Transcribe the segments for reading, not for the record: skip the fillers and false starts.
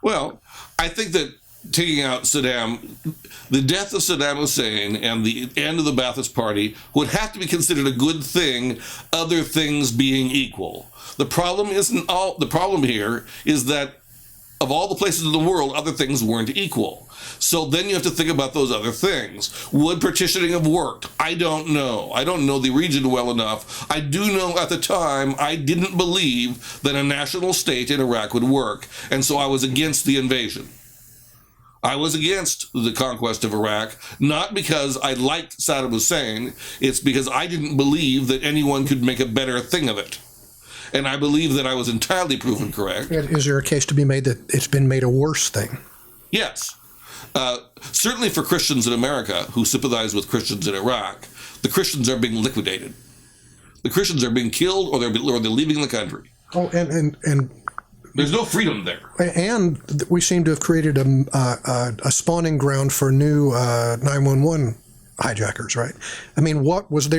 Well, I think that taking out Saddam, the death of Saddam Hussein and the end of the Ba'athist Party would have to be considered a good thing, other things being equal. The problem here is that of all the places in the world, other things weren't equal. So then you have to think about those other things. Would partitioning have worked? I don't know. I don't know the region well enough. I do know at the time I didn't believe that a national state in Iraq would work, and so I was against the invasion. I was against the conquest of Iraq, not because I liked Saddam Hussein, it's because I didn't believe that anyone could make a better thing of it. And I believe that I was entirely proven correct. Is there a case to be made that it's been made a worse thing? Yes. Certainly for Christians in America who sympathize with Christians in Iraq, the Christians are being liquidated. The Christians are being killed or they're leaving the country. Oh, and there's no freedom there. And we seem to have created a spawning ground for new 911 hijackers, right? I mean, what was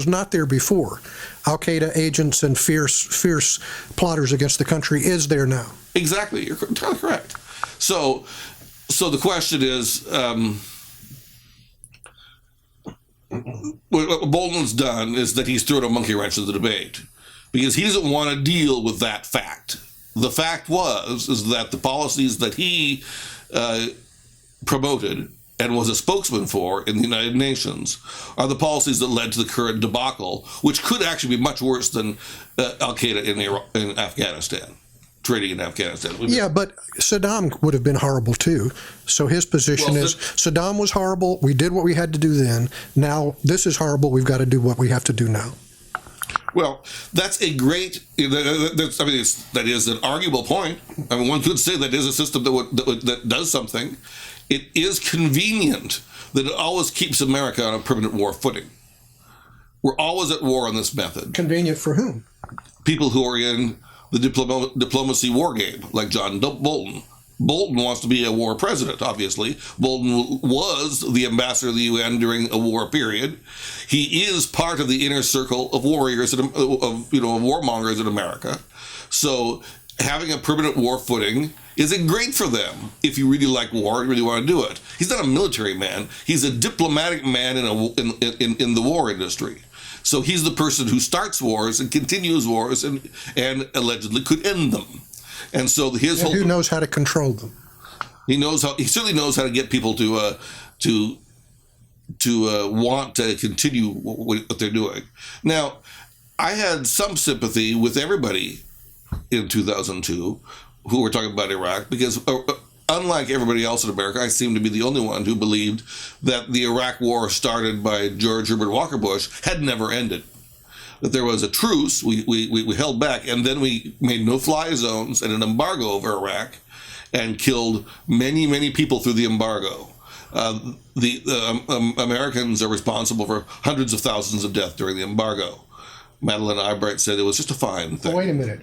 not there before? Al-Qaeda agents and fierce plotters against the country is there now. Exactly. You're entirely correct. So the question is, what Bolton's done is that he's thrown a monkey wrench in the debate because he doesn't want to deal with that fact. The fact is that the policies that he promoted and was a spokesman for in the United Nations are the policies that led to the current debacle, which could actually be much worse than Al-Qaeda in Afghanistan, trading in Afghanistan. Yeah, but Saddam would have been horrible too. So his position is Saddam was horrible. We did what we had to do then. Now this is horrible. We've got to do what we have to do now. Well, that's a great. That is an arguable point. I mean, one could say that is a system that does something. It is convenient that it always keeps America on a permanent war footing. We're always at war on this method. Convenient for whom? People who are in the diplomacy war game, like John Bolton. Bolton wants to be a war president, obviously. Bolton was the ambassador of the UN during a war period. He is part of the inner circle of warriors, of warmongers in America. So having a permanent war footing is great for them if you really like war and really want to do it. He's not a military man. He's a diplomatic man in the war industry. So he's the person who starts wars and continues wars and allegedly could end them. And so who knows how to control them? He certainly knows how to get people to want to continue what they're doing. Now, I had some sympathy with everybody in 2002 who were talking about Iraq because unlike everybody else in America, I seem to be the only one who believed that the Iraq war started by George Herbert Walker Bush had never ended. That there was a truce, we held back, and then we made no-fly zones and an embargo over Iraq and killed many, many people through the embargo. The Americans are responsible for hundreds of thousands of deaths during the embargo. Madeleine Albright said it was just a fine thing. Wait a minute.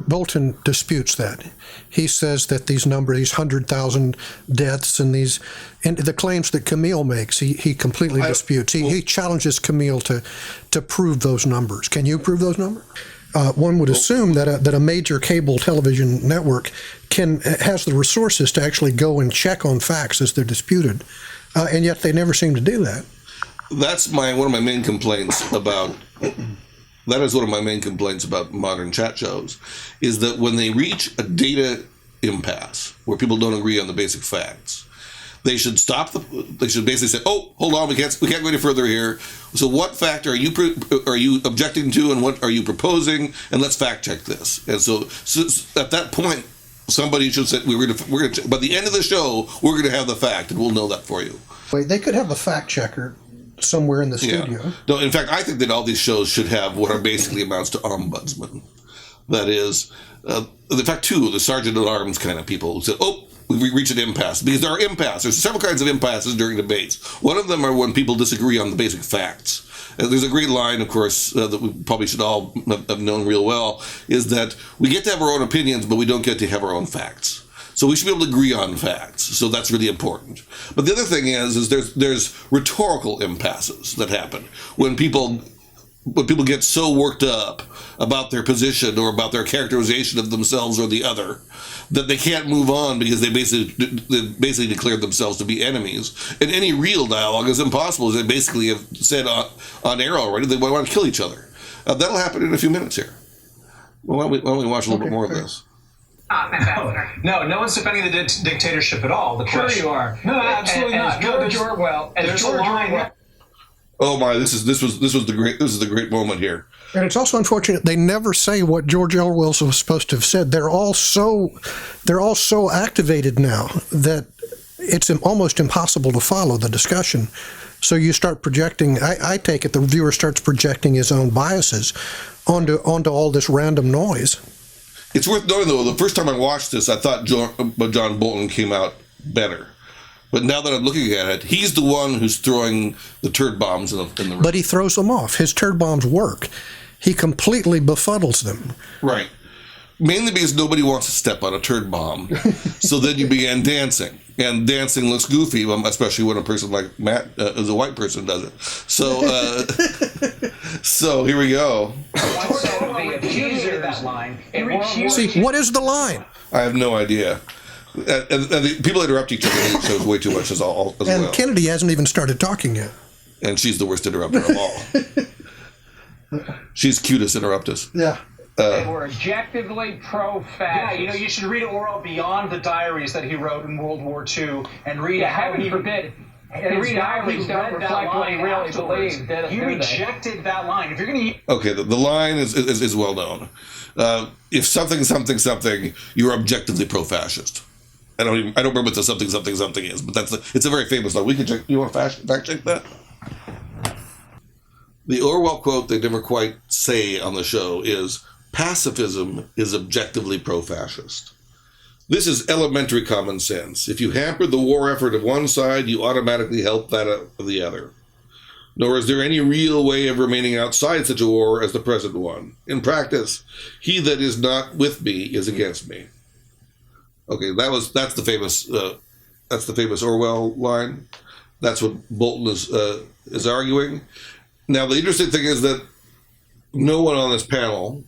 Bolton disputes that. He says that these 100,000 deaths and the claims that Camille makes, he completely disputes. He challenges Camille to prove those numbers. Can you prove those numbers? One would assume that a major cable television network has the resources to actually go and check on facts as they're disputed, and yet they never seem to do that. That's one of my main complaints about. That is one of my main complaints about modern chat shows, is that when they reach a data impasse where people don't agree on the basic facts, they should stop. They should basically say, "Oh, hold on, we can't go any further here. So, what fact are you objecting to, and what are you proposing? And let's fact check this." And so at that point, somebody should say, "We're going to. By the end of the show, we're going to have the fact, and we'll know that for you." Wait, they could have a fact checker somewhere in the studio. Yeah. No, in fact, I think that all these shows should have what are basically amounts to ombudsman. That is, in fact, the sergeant at arms kind of people who said, "Oh, we reached an impasse," because there are impasses. There's several kinds of impasses during debates. One of them are when people disagree on the basic facts. There's a great line, of course, that we probably should all have known real well, is that we get to have our own opinions, but we don't get to have our own facts. So we should be able to agree on facts. So that's really important. But the other thing is there's rhetorical impasses that happen when people when people get so worked up about their position or about their characterization of themselves or the other that they can't move on because they basically declared themselves to be enemies. And any real dialogue is impossible, as they basically have said on air already. They want to kill each other. That'll happen in a few minutes here. Well, why don't we watch a little bit more of this? No one's defending the dictatorship at all. Sure you are. No, absolutely not. George Orwell. There's a line. Oh my! This is the great moment here. And it's also unfortunate they never say what George Orwell was supposed to have said. They're all so activated now that it's almost impossible to follow the discussion. So you start projecting. I take it the viewer starts projecting his own biases onto all this random noise. It's worth noting, though, the first time I watched this, I thought John Bolton came out better. But now that I'm looking at it, he's the one who's throwing the turd bombs in the room. But he throws them off. His turd bombs work. He completely befuddles them. Right. Mainly because nobody wants to step on a turd bomb. So then you began dancing. And dancing looks goofy, especially when a person like Matt, as a white person, does it. So, so here we go. See, what is the line? I have no idea. And the people interrupt each other in these shows way too much as well. And Kennedy hasn't even started talking yet. And she's the worst interrupter of all. She's cutest interruptus. Yeah. They were objectively pro-fascist. Yeah, you should read Orwell beyond the diaries that he wrote in World War II and read how heaven forbid. His diaries don't reflect what he really believed. You rejected that line. If you're going to okay, the line is well known. If something, you're objectively pro-fascist. I don't remember what the something is, but it's a very famous line. We can check. You want to fact check that? The Orwell quote they never quite say on the show is, "Pacifism is objectively pro-fascist." This is elementary common sense. If you hamper the war effort of one side, you automatically help that of the other. Nor is there any real way of remaining outside such a war as the present one. In practice, he that is not with me is against me. Okay, that's the famous Orwell line. That's what Bolton is arguing. Now, the interesting thing is that no one on this panel,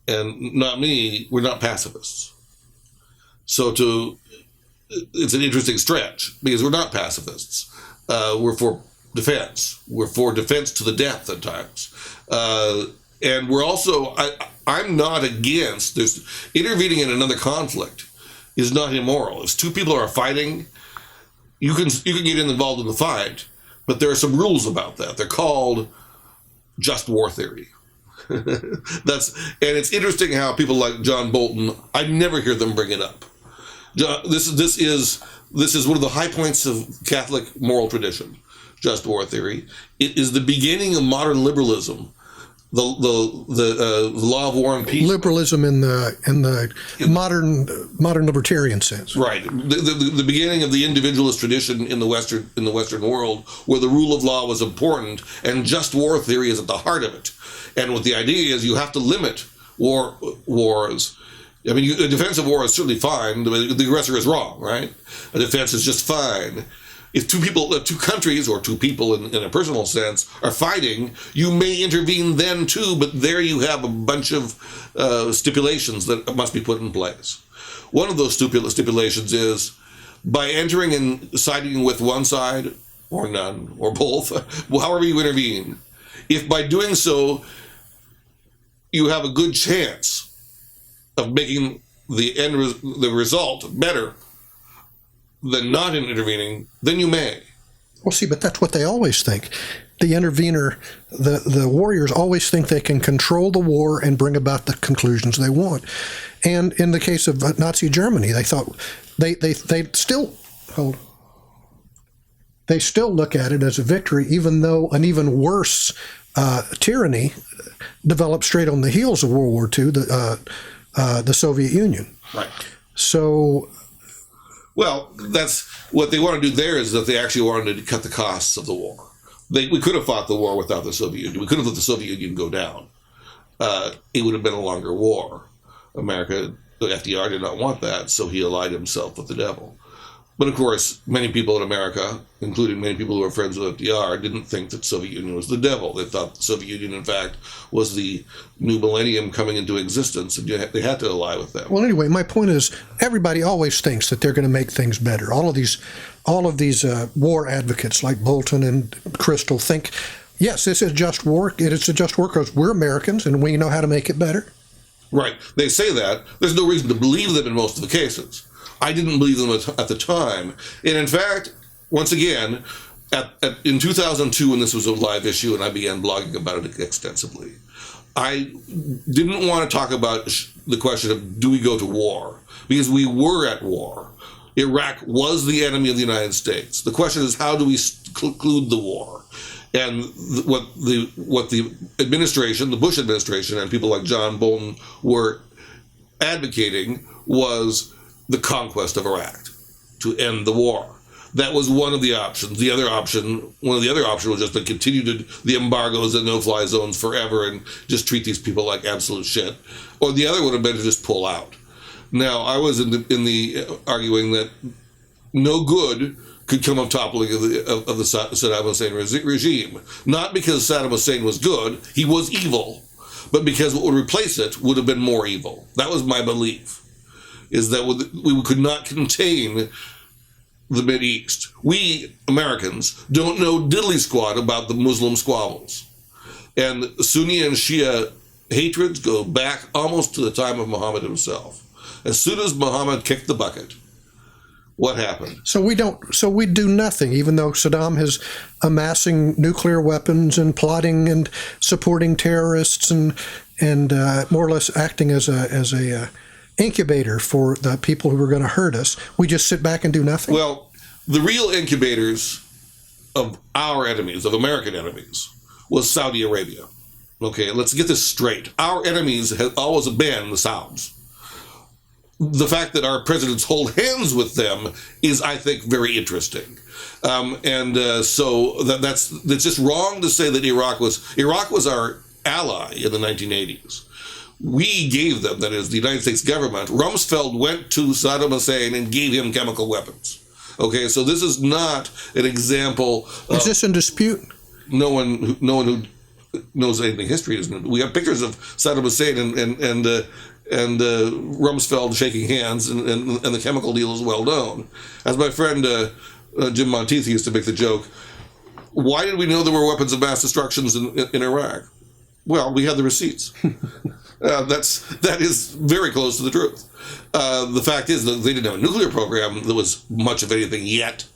and not me, we're not pacifists. So it's an interesting stretch because we're not pacifists. We're for defense. We're for defense to the death at times. And we're also, I'm not against, there's intervening in another conflict is not immoral. If two people are fighting, you can get involved in the fight, but there are some rules about that. They're called just war theory. And it's interesting how people like John Bolton, I never hear them bring it up. This is one of the high points of Catholic moral tradition, just war theory. It is the beginning of modern liberalism, the law of war and peace. Liberalism in the modern libertarian sense, right? The beginning of the individualist tradition in the Western world, where the rule of law was important, and just war theory is at the heart of it. And what the idea is, you have to limit wars. I mean, a defensive war is certainly fine. The aggressor is wrong, right? A defense is just fine. If two countries, or two people in a personal sense, are fighting, you may intervene then too, but there you have a bunch of stipulations that must be put in place. One of those stipulations is, by entering and siding with one side, or none, or both, however you intervene, if by doing so you have a good chance of making the result better than not intervening, then you may. Well, see, but that's what they always think. The intervener, the warriors always think they can control the war and bring about the conclusions they want. And in the case of Nazi Germany, they thought they still look at it as a victory, even though an even worse tyranny developed straight on the heels of World War II, the Soviet Union. Right. So, well, that's what they want to do there, is that they actually wanted to cut the costs of the war. We could have fought the war without the Soviet Union. We could have let the Soviet Union go down. It would have been a longer war. FDR did not want that, so he allied himself with the devil. But of course, many people in America, including many people who are friends with FDR, didn't think that the Soviet Union was the devil. They thought the Soviet Union, in fact, was the new millennium coming into existence, and they had to ally with them. Well, anyway, my point is, everybody always thinks that they're going to make things better. All of these war advocates like Bolton and Crystal think, yes, this is just war. It is a just war because we're Americans and we know how to make it better. Right. They say that. There's no reason to believe them in most of the cases. I didn't believe them at the time. And in fact, once again, in 2002, when this was a live issue and I began blogging about it extensively, I didn't want to talk about the question of do we go to war? Because we were at war. Iraq was the enemy of the United States. The question is, how do we conclude the war? And what the administration, the Bush administration, and people like John Bolton were advocating was the conquest of Iraq to end the war. That was one of the options. One of the other options was just to continue the embargoes and no-fly zones forever and just treat these people like absolute shit. Or the other would have been to just pull out. Now, I was in the arguing that no good could come of toppling of the Saddam Hussein regime. Not because Saddam Hussein was good, he was evil, but because what would replace it would have been more evil. That was my belief, is that we could not contain the Mideast. We, Americans, don't know diddly squat about the Muslim squabbles. And Sunni and Shia hatreds go back almost to the time of Muhammad himself. As soon as Muhammad kicked the bucket, what happened? So we do nothing, even though Saddam is amassing nuclear weapons and plotting and supporting terrorists and more or less acting as a incubator for the people who are going to hurt us. We just sit back and do nothing. Well, the real incubators of our enemies, of American enemies, was Saudi Arabia. Okay, let's get this straight. Our enemies have always been the Saudis. The fact that our presidents hold hands with them is, I think, very interesting. So that's just wrong to say that Iraq was our ally in the 1980s. We gave them, that is, the United States government. Rumsfeld went to Saddam Hussein and gave him chemical weapons. Okay, so this is not an example. Is this in dispute? No one who knows anything history isn't. We have pictures of Saddam Hussein and Rumsfeld shaking hands, and the chemical deal is well known. As my friend Jim Monteith used to make the joke, why did we know there were weapons of mass destruction in Iraq? Well, we had the receipts. That is very close to the truth. The fact is that they didn't have a nuclear program that was much of anything yet,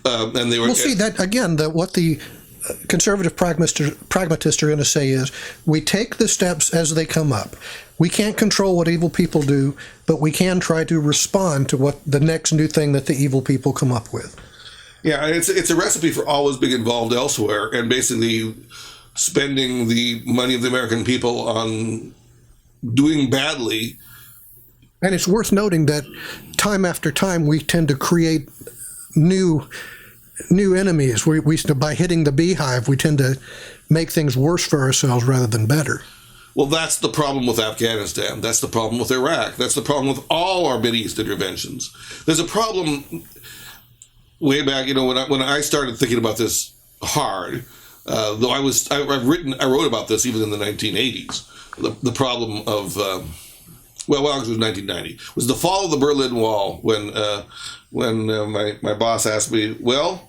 and they were. Well, see that again. What the conservative pragmatists are going to say is, we take the steps as they come up. We can't control what evil people do, but we can try to respond to what the next new thing that the evil people come up with. Yeah, it's a recipe for always being involved elsewhere and basically spending the money of the American people on doing badly. And it's worth noting that time after time we tend to create new enemies. We by hitting the beehive, we tend to make things worse for ourselves rather than better. Well, that's the problem with Afghanistan. That's the problem with Iraq. That's the problem with all our Mideast interventions. There's a problem way back, when I started thinking about this hard, though I wrote about this even in the 1980s. The problem of, it was 1990, was the fall of the Berlin Wall when my boss asked me, well,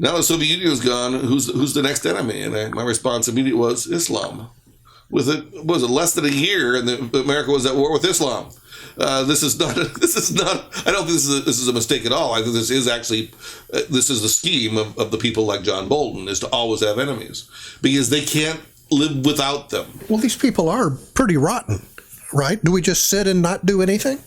now the Soviet Union is gone, who's the next enemy? And my response immediately was Islam. Was it less than a year, and America was at war with Islam? This is not. I don't think this is a mistake at all. I think this is the scheme of the people like John Bolton, is to always have enemies because they can't live without them. Well, these people are pretty rotten, right? Do we just sit and not do anything?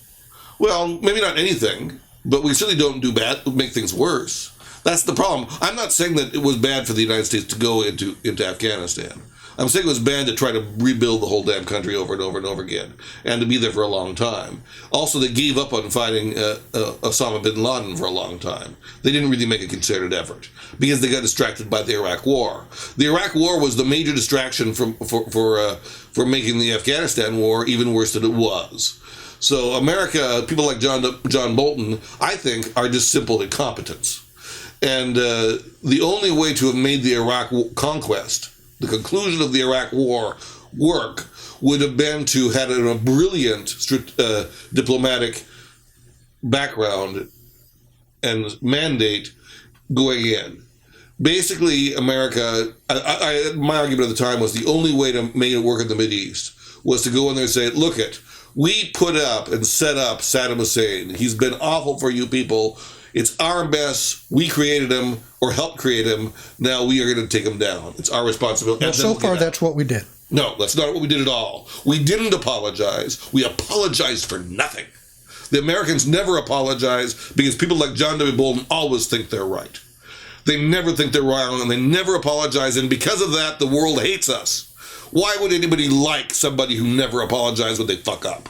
Well, maybe not anything, but we certainly don't do bad, make things worse. That's the problem. I'm not saying that it was bad for the United States to go into Afghanistan. I'm saying it was bad to try to rebuild the whole damn country over and over and over again, and to be there for a long time. Also, they gave up on fighting Osama bin Laden for a long time. They didn't really make a concerted effort because they got distracted by the Iraq War. The Iraq War was the major distraction for making the Afghanistan war even worse than it was. So America, people like John Bolton, I think, are just simple incompetence. And the only way to have made the Iraq conquest, the conclusion of the Iraq war, work would have been to have a brilliant diplomatic background and mandate going in. Basically, America, my argument at the time was the only way to make it work in the Mideast was to go in there and say, look we put up and set up Saddam Hussein. He's been awful for you people. It's our mess. We created him or helped create him. Now we are going to take him down. It's our responsibility. Well, so far, that's what we did. No, that's not what we did at all. We didn't apologize. We apologized for nothing. The Americans never apologize because people like John W. Bolton always think they're right. They never think they're wrong, and they never apologize, and because of that, the world hates us. Why would anybody like somebody who never apologizes when they fuck up?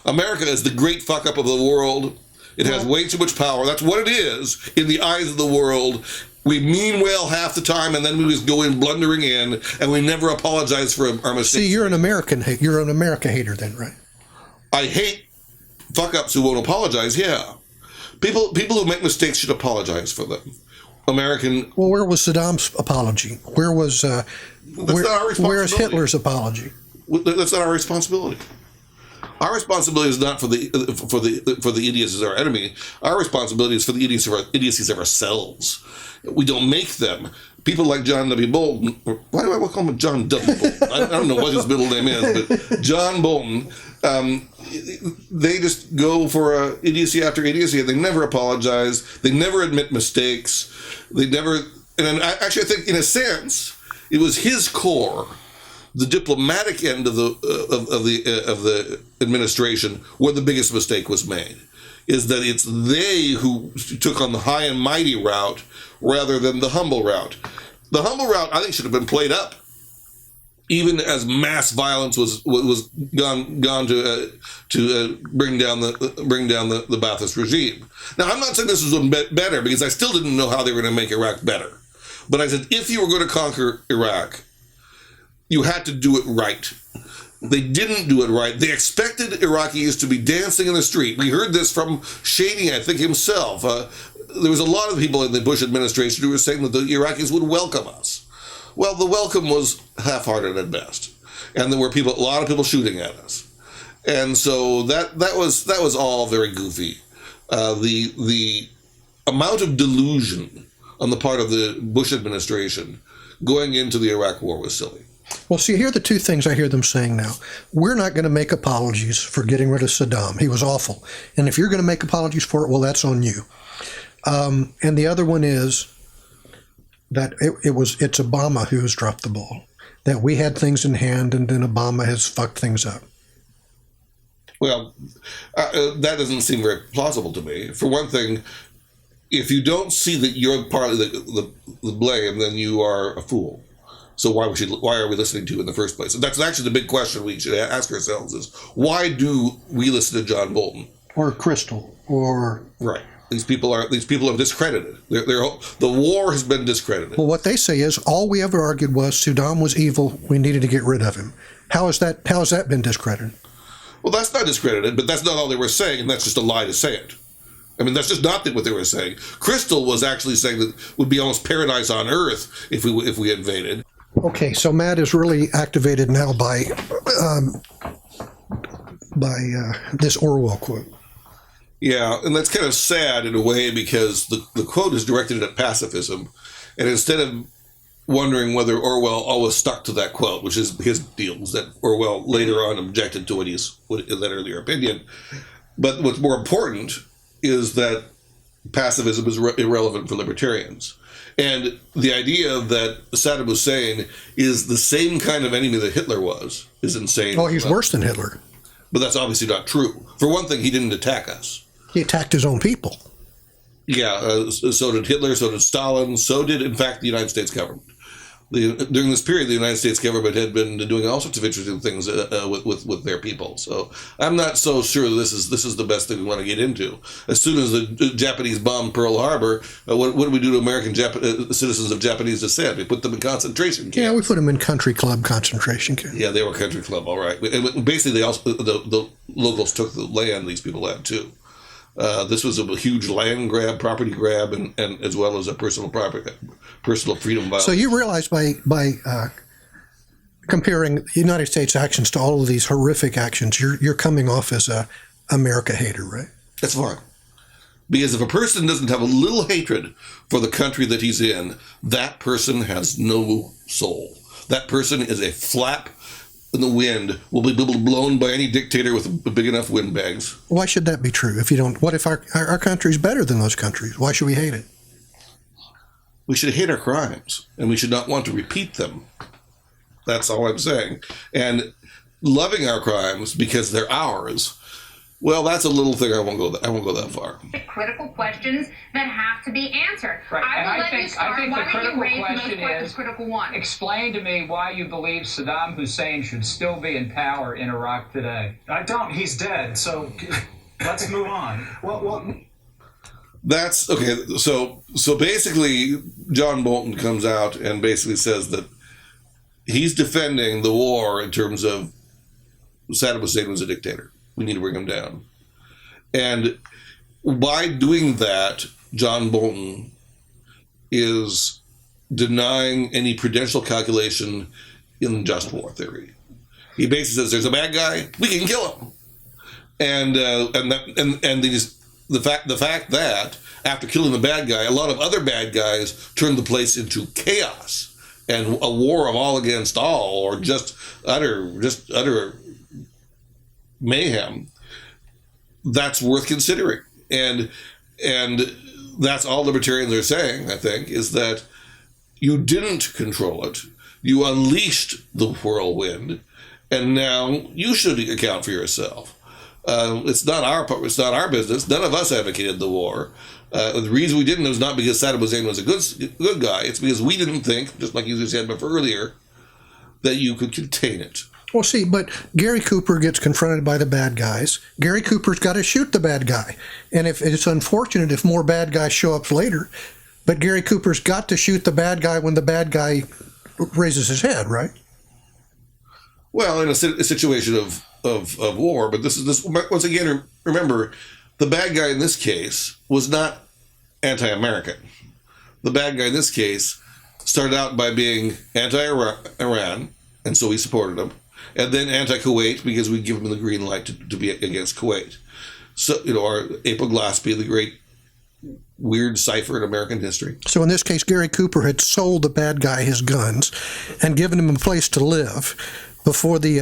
America is the great fuck up of the world. It has way too much power. That's what it is in the eyes of the world. We mean well half the time, and then we just go in blundering in, and we never apologize for our mistakes. See, you're an America hater then, right? I hate fuck-ups who won't apologize, yeah. People who make mistakes should apologize for them. Well, where was Saddam's apology? Where was where's Hitler's apology? That's not our responsibility. Our responsibility is not for the idiots as our enemy. Our responsibility is for the idiocies of ourselves. We don't make them. People like John W. Bolton. Why do I call him John W. Bolton? I don't know what his middle name is, but John Bolton. They just go for idiocy after idiocy, and they never apologize. They never admit mistakes. They never. And I think, in a sense, it was his core, the diplomatic end of the administration, where the biggest mistake was made. Is that it's they who took on the high and mighty route rather than the humble route. The humble route, I think, should have been played up, even as mass violence was gone to bring down the Ba'athist regime. Now, I'm not saying this was better, because I still didn't know how they were going to make Iraq better. But I said, if you were going to conquer Iraq, you had to do it right. They didn't do it right. They expected Iraqis to be dancing in the street. We heard this from Shady, I think, himself. There was a lot of people in the Bush administration who were saying that the Iraqis would welcome us. Well, the welcome was half-hearted at best, and there were a lot of people shooting at us, and so that was all very goofy. The amount of delusion on the part of the Bush administration going into the Iraq War was silly. Well, see, here are the two things I hear them saying now. We're not going to make apologies for getting rid of Saddam. He was awful. And if you're going to make apologies for it, well, that's on you. And the other one is that it's Obama who has dropped the ball, that we had things in hand and then Obama has fucked things up. Well, that doesn't seem very plausible to me. For one thing, if you don't see that you're part of the blame, then you are a fool. So why are we listening to you in the first place? And that's actually the big question we should ask ourselves: is why do we listen to John Bolton or Crystal or right? These people have discredited. The war has been discredited. Well, what they say is all we ever argued was Saddam was evil. We needed to get rid of him. How has that been discredited? Well, that's not discredited, but that's not all they were saying, and that's just a lie to say it. I mean, that's just not what they were saying. Crystal was actually saying that it would be almost paradise on earth if we invaded. Okay, so Matt is really activated now by this Orwell quote. Yeah, and that's kind of sad in a way, because the quote is directed at pacifism, and instead of wondering whether Orwell always stuck to that quote, which is his deal, was that Orwell later on objected to that earlier opinion. But what's more important is that pacifism is irrelevant for libertarians. And the idea that Saddam Hussein is the same kind of enemy that Hitler was is insane. Oh, he's worse than Hitler. But that's obviously not true. For one thing, he didn't attack us. He attacked his own people. Yeah, so did Hitler, so did Stalin, so did, in fact, the United States government. During this period, the United States government had been doing all sorts of interesting things with their people. So I'm not so sure this is the best thing we want to get into. As soon as the Japanese bombed Pearl Harbor, what do we do to American citizens of Japanese descent? We put them in concentration camps. Yeah, we put them in country club concentration camps. Yeah, they were country club, all right. And basically, the locals took the land these people had too. This was a huge land grab, property grab, and as well as a personal freedom violation. So you realize by comparing the United States actions to all of these horrific actions, you're coming off as a America hater, right? That's fine. Because if a person doesn't have a little hatred for the country that he's in, that person has no soul. That person is a flap in the wind, will be blown by any dictator with big enough windbags. Why should that be true? If you don't, what if our country's better than those countries? Why should we hate it? We should hate our crimes, and we should not want to repeat them. That's all I'm saying. And loving our crimes because they're ours, well, that's a little thing. I won't go that far. Critical questions that have to be answered. Right. I think the critical question is, critical one. Explain to me why you believe Saddam Hussein should still be in power in Iraq today. I don't. He's dead. So let's move on. Well. That's okay. So basically, John Bolton comes out and basically says that he's defending the war in terms of Saddam Hussein was a dictator. We need to bring him down. And by doing that, John Bolton is denying any prudential calculation in just war theory. He basically says there's a bad guy, we can kill him. And the fact that after killing the bad guy, a lot of other bad guys turned the place into chaos and a war of all against all, or just utter mayhem. That's worth considering, and that's all libertarians are saying. I think is that you didn't control it, you unleashed the whirlwind, and now you should account for yourself. It's not our business. None of us advocated the war. The reason we didn't was not because Saddam Hussein was a good guy. It's because we didn't think, just like you said before earlier, that you could contain it. Well, see, but Gary Cooper gets confronted by the bad guys. Gary Cooper's got to shoot the bad guy. And if it's unfortunate if more bad guys show up later, but Gary Cooper's got to shoot the bad guy when the bad guy raises his head, right? Well, in a situation of war, but this once again, remember, the bad guy in this case was not anti-American. The bad guy in this case started out by being anti-Iran, and so we supported him. And then anti-Kuwait, because we give him the green light to be against Kuwait. So, our April Glaspie, the great weird cipher in American history. So in this case, Gary Cooper had sold the bad guy his guns and given him a place to live before the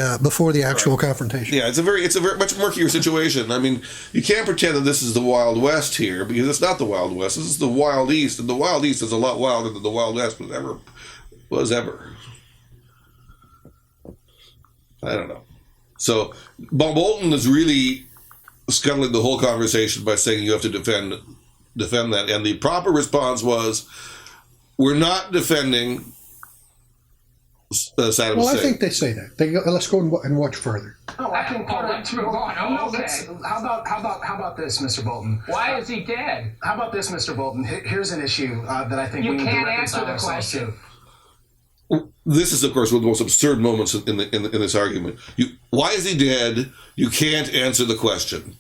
actual confrontation. Yeah, it's a very much murkier situation. I mean, you can't pretend that this is the Wild West here, because it's not the Wild West. This is the Wild East, and the Wild East is a lot wilder than the Wild West was ever. I don't know. So Bolton is really scuttling the whole conversation by saying you have to defend that. And the proper response was, we're not defending Saddam Hussein. Well, I think they say that. Let's go and watch further. Oh, I think let's move on. Okay. How about this, Mr. Bolton? Why is he dead? How about this, Mr. Bolton? Here's an issue that I think we need to reconcile ourselves to. This is, of course, one of the most absurd moments in this argument. Why is he dead? You can't answer the question.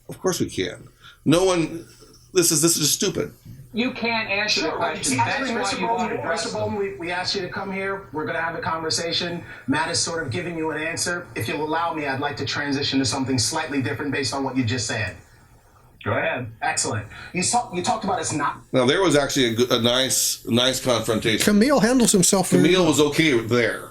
Of course we can. No one. This is just stupid. You can't answer the question. Actually, That's why you want to address Mr. Bolton, we asked you to come here. We're going to have a conversation. Matt is sort of giving you an answer. If you'll allow me, I'd like to transition to something slightly different based on what you just said. Go ahead. Excellent. You talked about us not. Now, there was actually a nice confrontation. Camille handles himself very Camille well. was okay there.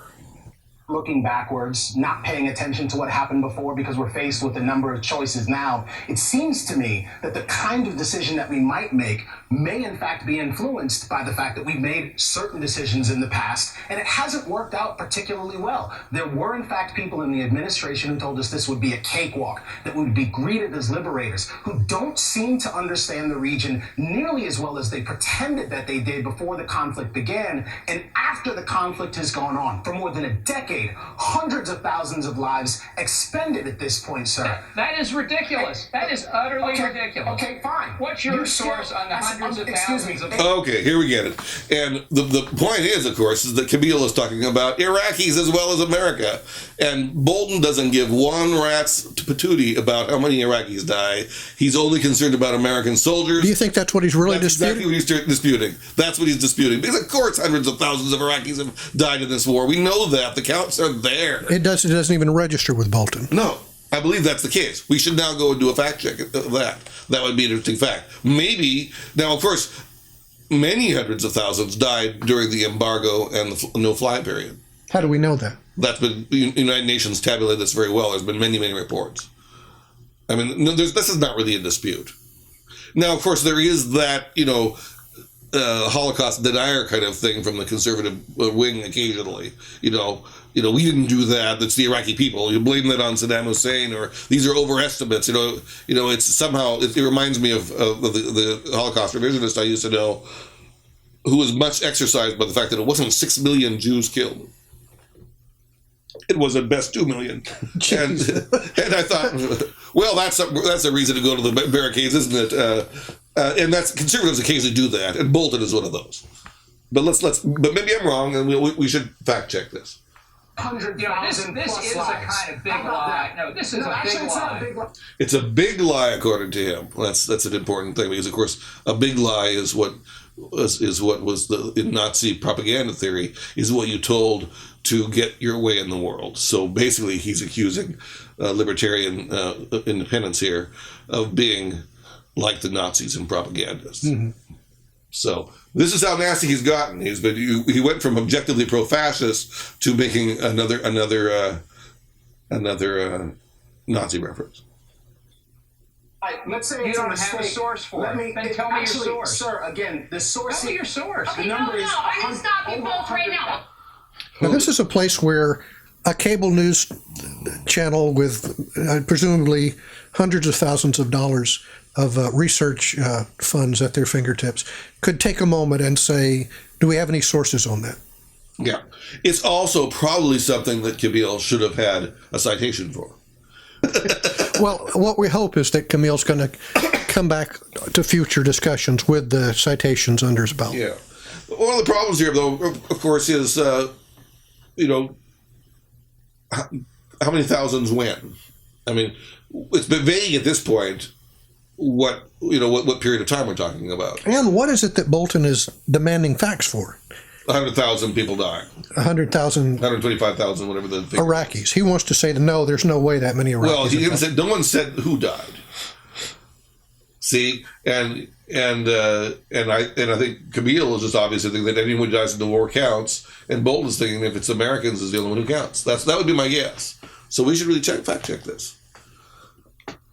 looking backwards, not paying attention to what happened before because we're faced with a number of choices now, it seems to me that the kind of decision that we might make may in fact be influenced by the fact that we've made certain decisions in the past and it hasn't worked out particularly well. There were in fact people in the administration who told us this would be a cakewalk, that we would be greeted as liberators, who don't seem to understand the region nearly as well as they pretended that they did before the conflict began and after the conflict has gone on for more than a decade. Hundreds of thousands of lives expended at this point, sir. That is ridiculous. That is utterly ridiculous. Okay, fine. What's your source on the hundreds of thousands of... Okay, here we get it. And the point is, of course, is that Camille is talking about Iraqis as well as America. And Bolton doesn't give one rat's patootie about how many Iraqis die. He's only concerned about American soldiers. Do you think that's what he's really disputing? Exactly what he's disputing. That's what he's disputing. Because, of course, hundreds of thousands of Iraqis have died in this war. We know that. The counts are there. It doesn't even register with Bolton. No. I believe that's the case. We should now go and do a fact check of that. That would be an interesting fact. Maybe, now, of course, many hundreds of thousands died during the embargo and the no-fly period. How do we know that? That's been, the United Nations tabulated this very well. There's been many, many reports. I mean, this is not really a dispute. Now, of course, there is that, Holocaust denier kind of thing from the conservative wing occasionally. We didn't do that. That's the Iraqi people. You blame that on Saddam Hussein, or these are overestimates. It's somehow it reminds me of the Holocaust revisionist I used to know, who was much exercised by the fact that it wasn't 6 million Jews killed. It was at best 2 million. And I thought, well, that's a reason to go to the barricades, isn't it? And that's conservatives occasionally do that, and Bolton is one of those. But but maybe I'm wrong, and we should fact check this. 100,000 this plus is lives. a kind of big lie. No, this is a big it's not a lie. big lie. It's a big lie, according to him. That's an important thing, because of course a big lie is what was the Nazi propaganda theory, is what you told to get your way in the world. So basically, he's accusing libertarian independents here of being like the Nazis and propagandists. Mm-hmm. So this is how nasty he's gotten. He went from objectively pro-fascist to making another Nazi reference. Let's say You it's a don't have a mistake. source for it. Then tell me your source. Sir, again, the source. Tell me your source. Okay, The no, number is I'm going to stop you both right now. Now, this is a place where a cable news channel with presumably hundreds of thousands of dollars of research funds at their fingertips could take a moment and say, do we have any sources on that? Yeah. It's also probably something that Camille should have had a citation for. Well, what we hope is that Camille's going to come back to future discussions with the citations under his belt. Yeah. One of the problems here, though, of course, is, how many thousands when? I mean, it's been vague at this point what period of time we're talking about. And what is it that Bolton is demanding facts for? 100,000 people died. 100,000 125,000, whatever the figure. Iraqis. He wants to say, no, there's no way that many Iraqis. Well, he didn't say, no one said who died. See, and I think Camille is just obviously thinking that anyone who dies in the war counts, and Bolton's thinking if it's Americans is the only one who counts. That would be my guess. So we should really fact check this.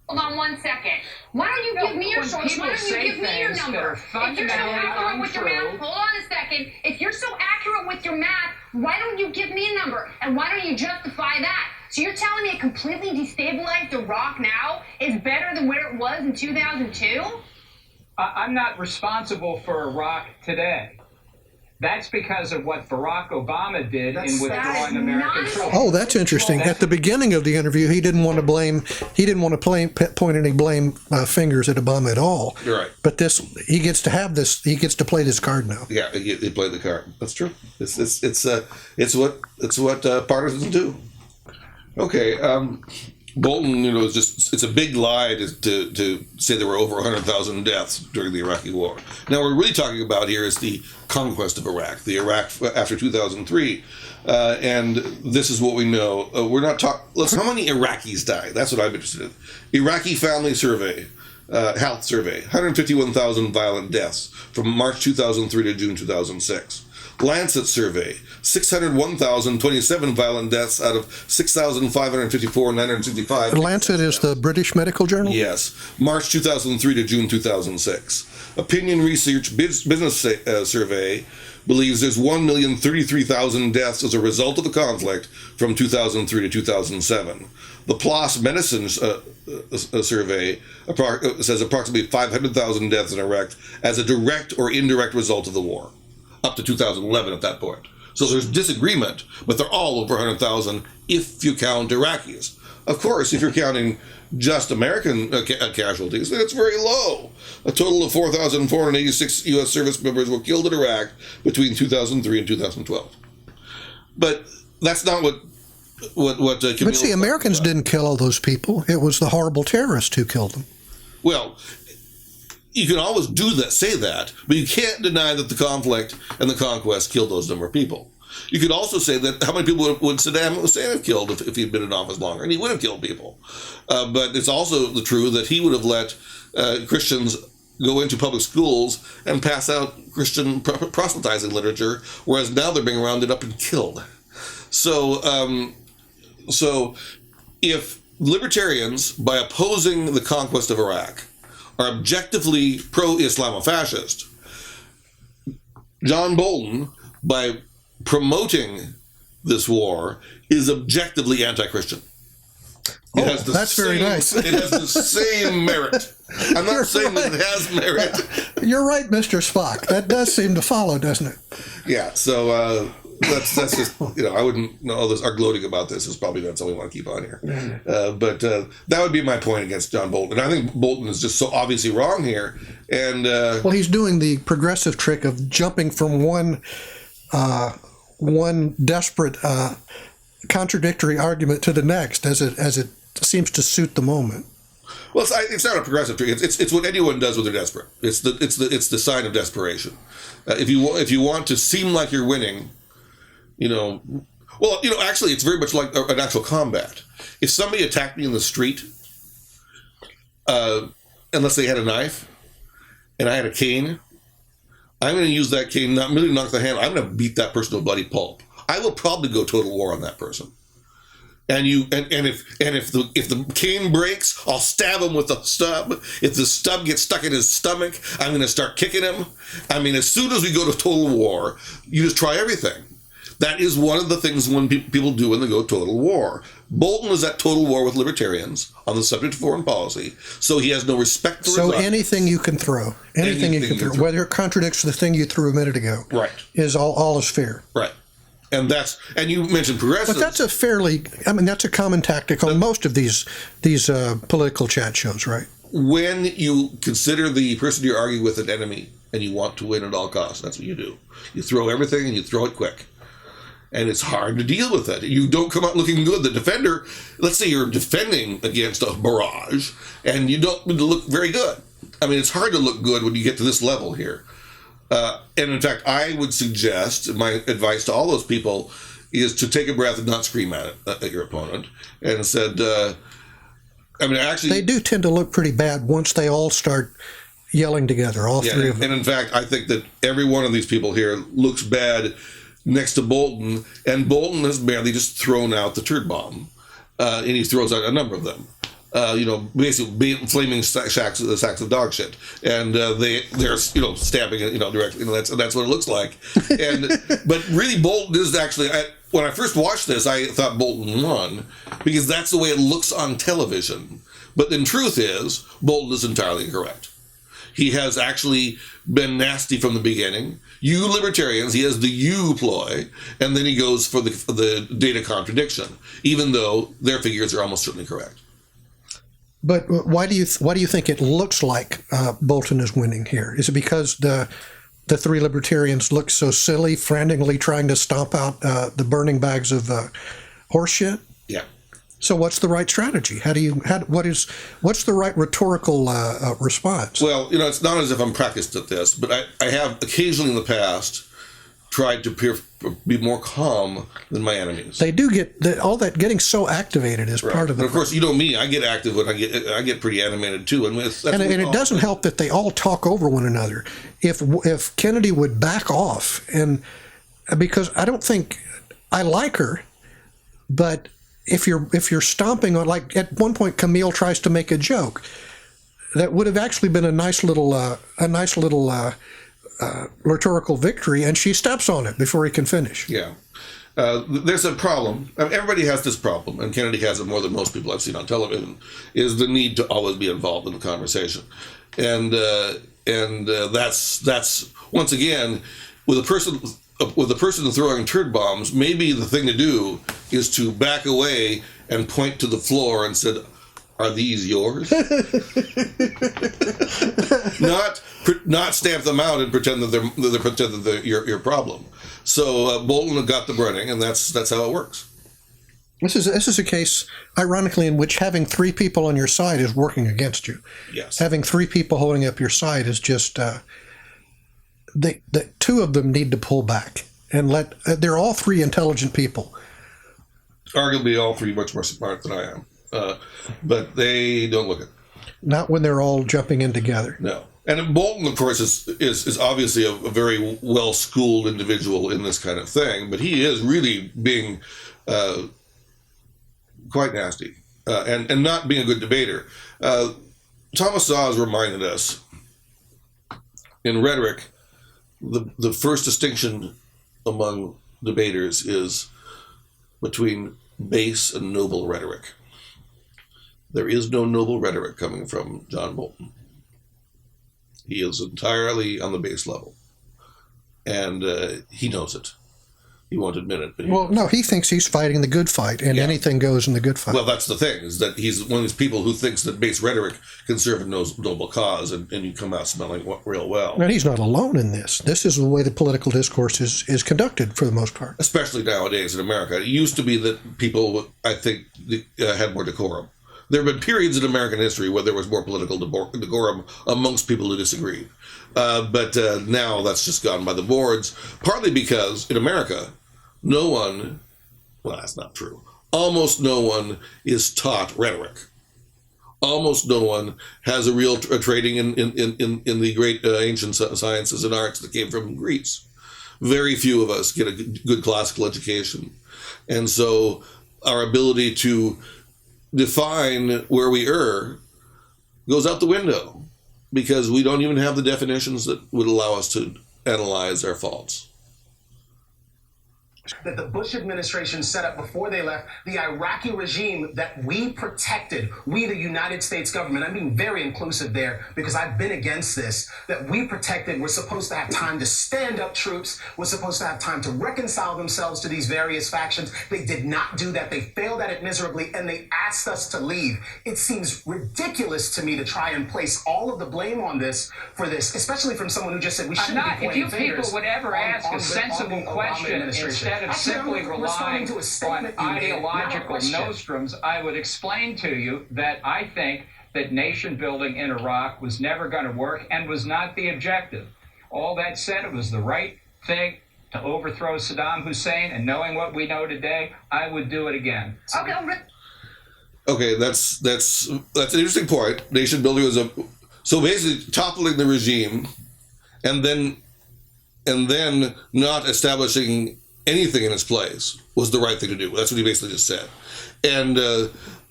Hold on 1 second. Why don't you give me your source? Why don't you give me your number? If you're so accurate with your math, hold on a second. If you're so accurate with your math, why don't you give me a number? And why don't you justify that? So you're telling me a completely destabilized Iraq now is better than where it was in 2002? I'm not responsible for Iraq today. That's because of what Barack Obama did in withdrawing American troops. Oh, that's interesting. At the beginning of the interview, he didn't want to point any blame fingers at Obama at all. You're right. But he gets to play this card now. Yeah, he played the card. That's true. It's what partisans do. Okay, Bolton, it's a big lie to say there were over 100,000 deaths during the Iraqi war. Now, what we're really talking about here is the conquest of Iraq, the Iraq after 2003, and this is what we know. We're not talking. How many Iraqis died? That's what I'm interested in. Iraqi Family Survey, Health Survey, 151,000 violent deaths from March 2003 to June 2006. Lancet survey, 601,027 violent deaths out of 6,554 965. Lancet is the British medical journal? Yes. March 2003 to June 2006. Opinion Research Business Survey believes there's 1,033,000 deaths as a result of the conflict from 2003 to 2007. The PLOS Medicine survey says approximately 500,000 deaths in Iraq as a direct or indirect result of the war, up to 2011 at that point. So there's disagreement, but they're all over 100,000 if you count Iraqis. Of course, if you're counting just American casualties, then it's very low. A total of 4,486 U.S. service members were killed in Iraq between 2003 and 2012. But that's not what But see, Americans didn't kill all those people. It was the horrible terrorists who killed them. Well, you can always say that, but you can't deny that the conflict and the conquest killed those number of people. You could also say that how many people would Saddam Hussein have killed if he'd been in office longer, and he would have killed people. But it's also true that he would have let Christians go into public schools and pass out Christian proselytizing literature, whereas now they're being rounded up and killed. So if libertarians, by opposing the conquest of Iraq, are objectively pro-Islamofascist, John Bolton, by promoting this war, is objectively anti-Christian. That's very nice. It has the same merit. I'm not saying that it has merit. You're right, Mr. Spock. That does seem to follow, doesn't it? Yeah, so that's just, I wouldn't know our gloating about this is probably not something we want to keep on here. But that would be my point against John Bolton. And I think Bolton is just so obviously wrong here. And well, he's doing the progressive trick of jumping from one desperate contradictory argument to the next as it seems to suit the moment. Well, it's not a progressive trick. It's what anyone does when they're desperate. It's the sign of desperation. If you want to seem like you're winning, actually, it's very much like an actual combat. If somebody attacked me in the street, unless they had a knife and I had a cane, I'm going to use that cane, not merely knock the hand, I'm going to beat that person to a bloody pulp. I will probably go total war on that person. And if the cane breaks, I'll stab him with the stub. If the stub gets stuck in his stomach, I'm going to start kicking him. I mean, as soon as we go to total war, you just try everything. That is one of the things when people do when they go total war. Bolton is at total war with libertarians on the subject of foreign policy, so he has no respect for So anything you can throw, anything you can throw, whether it contradicts the thing you threw a minute ago, right, is all is fair. Right. And you mentioned progressives. But that's a common tactic on most of these political chat shows, right? When you consider the person you're arguing with an enemy and you want to win at all costs, that's what you do. You throw everything and you throw it quick. And it's hard to deal with it. You don't come out looking good. The defender, let's say you're defending against a barrage, and you don't look very good. I mean, it's hard to look good when you get to this level here. And in fact, I would suggest, my advice to all those people is to take a breath and not scream at your opponent. And said, actually, they do tend to look pretty bad once they all start yelling together, all three of them. And in fact, I think that every one of these people here looks bad next to Bolton, and Bolton has barely just thrown out the turd-bomb, and he throws out a number of them. Basically flaming sacks of dog shit, and they're stabbing it directly. That's what it looks like. But really, Bolton is actually. When I first watched this, I thought Bolton won because that's the way it looks on television. But the truth is, Bolton is entirely incorrect. He has actually been nasty from the beginning. You libertarians, he has the you ploy, and then he goes for the data contradiction, even though their figures are almost certainly correct. But why do you think it looks like Bolton is winning here? Is it because the three libertarians look so silly, frantically trying to stomp out the burning bags of horse shit? Yeah. So what's the right strategy? What's the right rhetorical response? Well, it's not as if I'm practiced at this, but I have occasionally in the past tried to be more calm than my enemies. They do all that getting so activated is right. part of it. And of course, me, I get active when I get pretty animated too, and it doesn't help that they all talk over one another. If Kennedy would back off and because I don't think I like her, but if you're stomping on, like at one point Camille tries to make a joke that would have actually been a nice little rhetorical victory, and she steps on it before he can finish. Yeah. There's a problem. I mean, everybody has this problem, and Kennedy has it more than most people I've seen on television, is the need to always be involved in the conversation. And that's once again, with a person throwing turd bombs, maybe the thing to do is to back away and point to the floor and said, "Are these yours?" not stamp them out and pretend that they're your problem. So Bolton got the running, and that's how it works. This is a case, ironically, in which having three people on your side is working against you. Yes. Having three people holding up your side is just the two of them need to pull back and let. They're all three intelligent people. Arguably, all three much more smart than I am, but they don't look it. Not when they're all jumping in together. No. And Bolton, of course, is obviously a very well-schooled individual in this kind of thing, but he is really being quite nasty and not being a good debater. Thomas Sawes reminded us, in rhetoric, the first distinction among debaters is between base and noble rhetoric. There is no noble rhetoric coming from John Bolton. He is entirely on the base level, and he knows it. He won't admit it. But he thinks he's fighting the good fight, and anything goes in the good fight. Well, that's the thing, is that he's one of these people who thinks that base rhetoric can serve a noble cause, and you come out smelling real well. And he's not alone in this. This is the way the political discourse is conducted for the most part. Especially nowadays in America. It used to be that people, I think, had more decorum. There have been periods in American history where there was more political decorum amongst people who disagreed. But now that's just gone by the boards, partly because in America, no one, well, that's not true, almost no one is taught rhetoric. Almost no one has a real training in the great ancient sciences and arts that came from Greece. Very few of us get a good classical education. And so our ability to define where we err goes out the window because we don't even have the definitions that would allow us to analyze our faults. That the Bush administration set up before they left, the Iraqi regime that we protected, we the United States government, I'm being very inclusive there because I've been against this, that we protected, we're supposed to have time to stand up troops, we're supposed to have time to reconcile themselves to these various factions. They did not do that. They failed at it miserably, and they asked us to leave. It seems ridiculous to me to try and place all of the blame on this, especially from someone who just said we shouldn't be pointing fingers. If you people would ever ask a sensible question instead of simply relying on ideological nostrums, I would explain to you that I think that nation building in Iraq was never going to work and was not the objective. All that said, it was the right thing to overthrow Saddam Hussein, and knowing what we know today, I would do it again. Okay, that's an interesting point. Nation building was so basically toppling the regime, and then not establishing anything in its place was the right thing to do. That's what he basically just said. And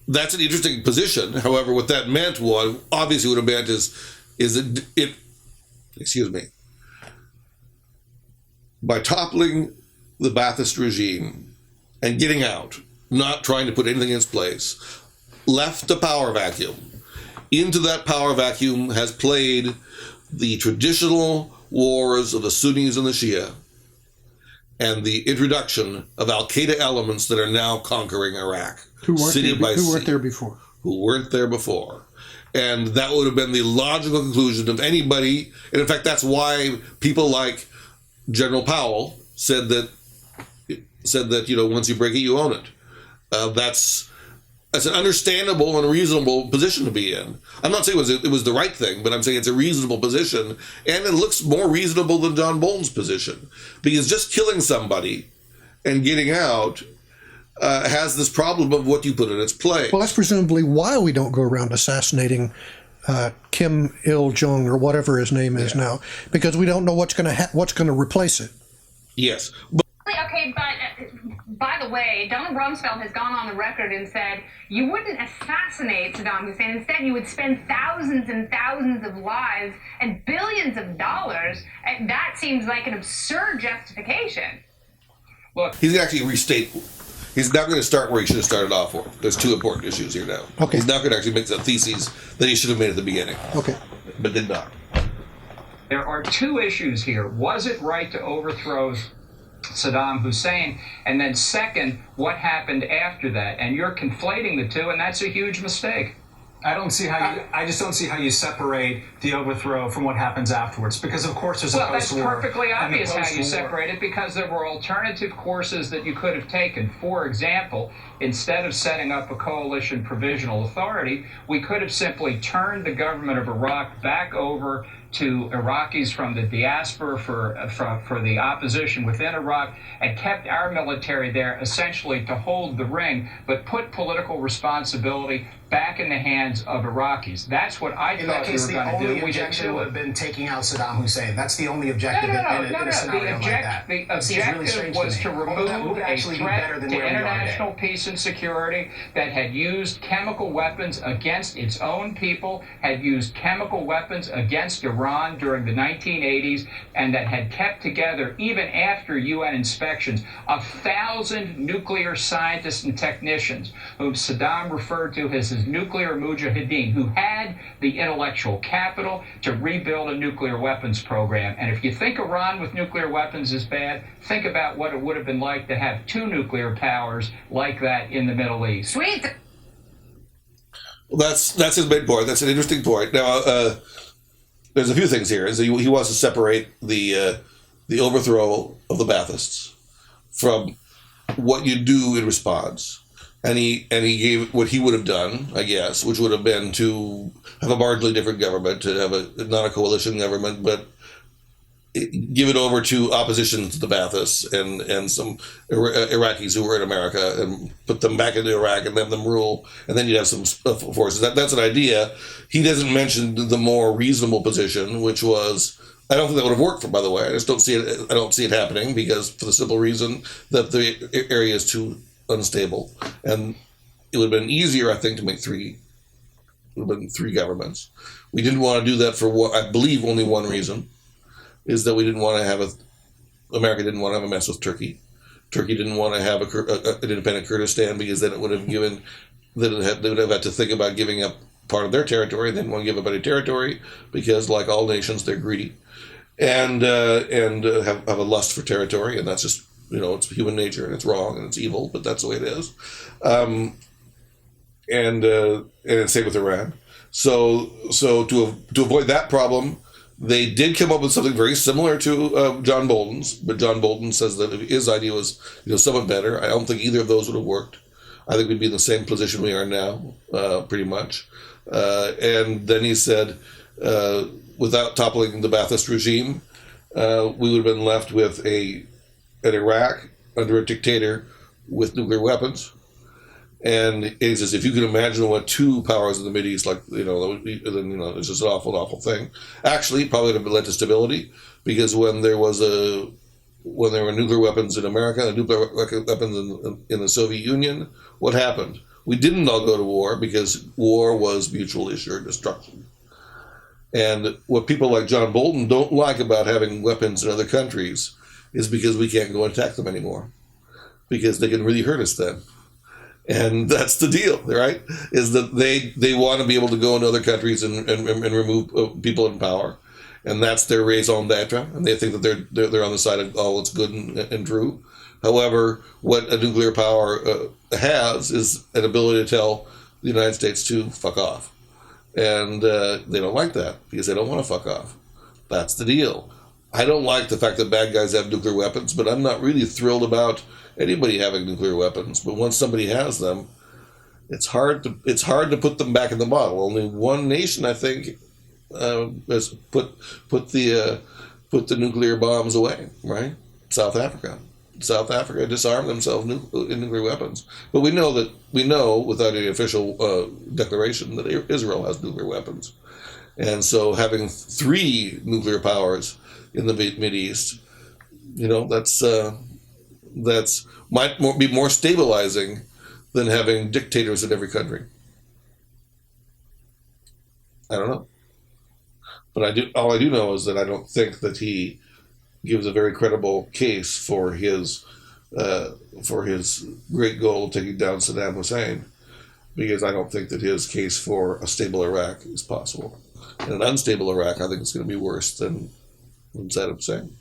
that's an interesting position. However, what that meant was, obviously what it meant is it excuse me, by toppling the Ba'athist regime and getting out, not trying to put anything in its place, left a power vacuum. Into that power vacuum has played the traditional wars of the Sunnis and the Shia, and the introduction of al-Qaeda elements that are now conquering Iraq. Who weren't there before. And that would have been the logical conclusion of anybody. And in fact, that's why people like General Powell said that, once you break it, you own it. That's an understandable and reasonable position to be in. I'm not saying it was the right thing, but I'm saying it's a reasonable position, and it looks more reasonable than John Bolton's position, because just killing somebody and getting out has this problem of what you put in its place. Well, that's presumably why we don't go around assassinating Kim Il-jung or whatever his name is now, because we don't know what's going to replace it. Yes. Okay, but by the way, Donald Rumsfeld has gone on the record and said you wouldn't assassinate Saddam Hussein. Instead, you would spend thousands and thousands of lives and billions of dollars. And that seems like an absurd justification. Look, he's going to actually restate. He's not going to start where he should have started off for. There's two important issues here now. Okay. He's not going to actually make the theses that he should have made at the beginning. Okay. But did not. There are two issues here. Was it right to overthrow Saddam Hussein? And then second, what happened after that? And you're conflating the two, and that's a huge mistake. I just don't see how you separate the overthrow from what happens afterwards, because of course there's a post-war. Well, that's perfectly obvious how you post-war. separate it, because there were alternative courses that you could have taken. For example, instead of setting up a coalition provisional authority, we could have simply turned the government of Iraq back over to Iraqis from the diaspora for the opposition within Iraq, and kept our military there essentially to hold the ring, but put political responsibility back in the hands of Iraqis. That's what I thought we were going to do. In that case, the only We didn't objection do would it. have been taking out Saddam Hussein. That's the only objective in a scenario like that. The It seems really objective strange was me. to Although that remove would a actually be threat better than to where we are international today. peace and security that had used chemical weapons against its own people, had used chemical weapons against Iran during the 1980s, and that had kept together, even after UN inspections, 1,000 nuclear scientists and technicians whom Saddam referred to as his nuclear mujahideen, who had the intellectual capital to rebuild a nuclear weapons program. And if you think Iran with nuclear weapons is bad, think about what it would have been like to have two nuclear powers like that in the Middle East. Sweet. Well, that's his main point. That's an interesting point. Now, there's a few things here. So he wants to separate the overthrow of the Baathists from what you do in response. And he gave what he would have done, I guess, which would have been to have a marginally different government, to have not a coalition government, but give it over to opposition to the Baathists and some Iraqis who were in America, and put them back into Iraq and have them rule, and then you'd have some forces. That's an idea. He doesn't mention the more reasonable position, which was, I don't think that would have worked, by the way. I just don't see it. I don't see it happening, because for the simple reason that the area is too unstable, and it would have been easier, I think, to make three governments. We didn't want to do that for I believe only one reason, is that we didn't want to have America didn't want to have a mess with Turkey. Turkey didn't want to have an independent Kurdistan, because then it would have given, they would have had to think about giving up part of their territory. They didn't want to give up any territory, because like all nations, they're greedy and have a lust for territory, and that's just, it's human nature, and it's wrong, and it's evil, but that's the way it is. And same with Iran. So to avoid that problem, they did come up with something very similar to John Bolton's, but John Bolton says that his idea was somewhat better. I don't think either of those would have worked. I think we'd be in the same position we are now, pretty much. And then he said, without toppling the Ba'athist regime, we would have been left with an Iraq under a dictator with nuclear weapons. And he says, if you can imagine what two powers in the Mideast, then it's just an awful, awful thing. Actually, probably would have led to stability, because when there were nuclear weapons in America and nuclear weapons in the Soviet Union, what happened? We didn't all go to war, because war was mutually assured destruction. And what people like John Bolton don't like about having weapons in other countries is because we can't go and attack them anymore, because they can really hurt us then. And that's the deal, right? Is that they want to be able to go into other countries and remove people in power, and that's their raison d'etre, and they think that they're on the side of all that's good and true. However, what a nuclear power has is an ability to tell the United States to fuck off, and they don't like that, because they don't want to fuck off. That's the deal. I don't like the fact that bad guys have nuclear weapons, but I'm not really thrilled about anybody having nuclear weapons. But once somebody has them, it's hard to put them back in the bottle. Only one nation, I think, has put the nuclear bombs away. Right? South Africa. South Africa disarmed themselves in nuclear weapons. But we know without any official declaration that Israel has nuclear weapons, and so having three nuclear powers in the Mideast That's might be more stabilizing than having dictators in every country. I don't know, but all I do know is that I don't think that he gives a very credible case for his great goal of taking down Saddam Hussein, because I don't think that his case for a stable Iraq is possible. And an unstable Iraq, I think, is going to be worse than Saddam Hussein.